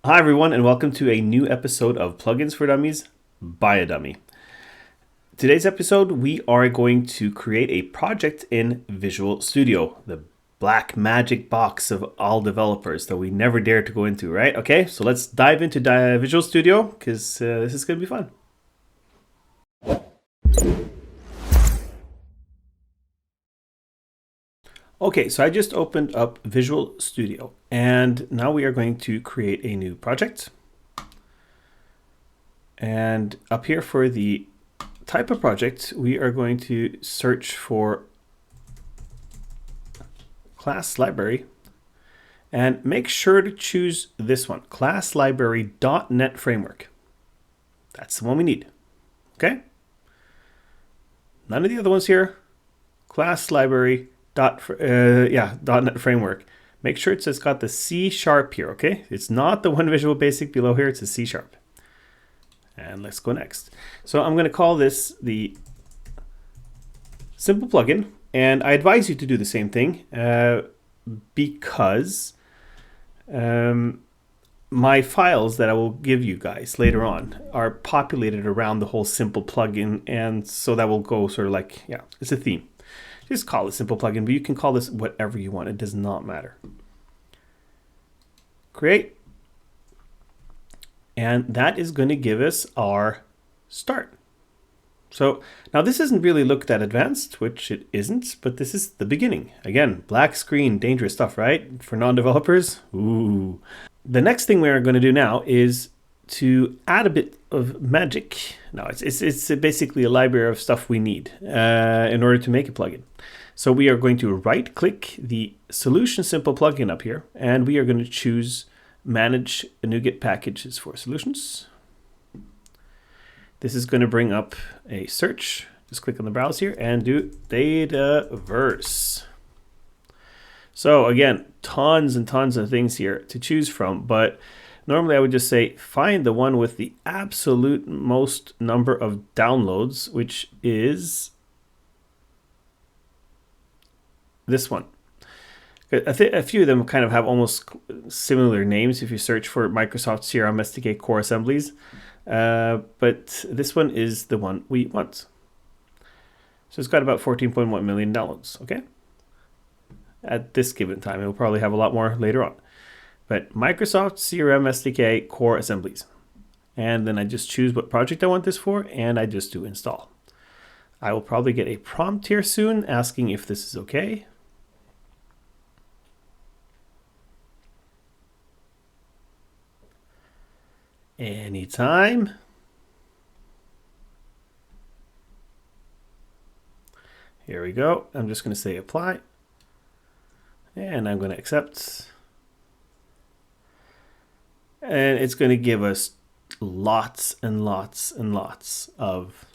Hi everyone, and welcome to a new episode of Plugins for Dummies by a Dummy. Today's episode, we are going to create a project in Visual Studio, the black magic box of all developers that we never dare to go into, right? Okay, so let's dive into Visual Studio because this is going to be fun. Okay, so I just opened up Visual Studio, and now we are going to create a new project. And up here for the type of project, we are going to search for class library and make sure to choose this one, class library.net framework. That's the one we need. Okay? None of the other ones here. Class library .net framework. Make sure it's got the C# here, okay? It's not the one Visual Basic below here, it's a C#. And let's go next. So I'm going to call this the simple plugin, and I advise you to do the same thing because my files that I will give you guys later on are populated around the whole simple plugin, and so that will go sort of like, yeah, it's a theme. Just call it simple plugin, but you can call this whatever you want. It does not matter. Create. And that is going to give us our start. So now this isn't really looked at advanced, which it isn't, but this is the beginning. Again, black screen, dangerous stuff, right? For non-developers. Ooh. The next thing we're going to do now is to add a bit of magic. Now it's basically a library of stuff we need in order to make a plugin. So we are going to right-click the solution simple plugin up here, and we are going to choose manage NuGet packages for solutions. This is going to bring up a search. Just click on the browse here and do Dataverse. So again, tons and tons of things here to choose from, but normally I would just say find the one with the absolute most number of downloads, which is this one. A few of them kind of have almost similar names if you search for Microsoft CRM SDK core assemblies, but this one is the one we want. So it's got about 14.1 million downloads, okay? At this given time, it will probably have a lot more later on. But Microsoft CRM SDK core assemblies. And then I just choose what project I want this for, and I just do install. I will probably get a prompt here soon asking if this is okay. Anytime. Here we go. I'm just going to say apply. And I'm going to accept. And it's going to give us lots and lots and lots of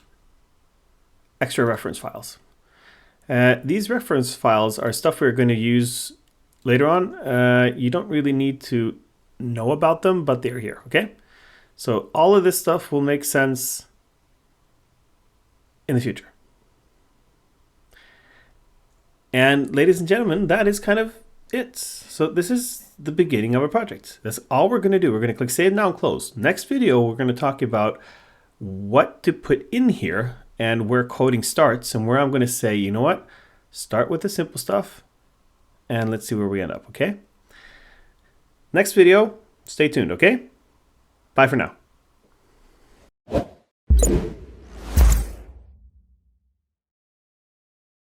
extra reference files. These reference files are stuff we're going to use later on. You don't really need to know about them, but they're here, okay? So all of this stuff will make sense in the future. And ladies and gentlemen, that is kind of it. So this is the beginning of our project. That's all we're going to do. We're going to click Save Now and Close. Next video, we're going to talk about what to put in here and where coding starts, and where I'm going to say, you know what, start with the simple stuff and let's see where we end up, okay? Next video, stay tuned, okay? Bye for now.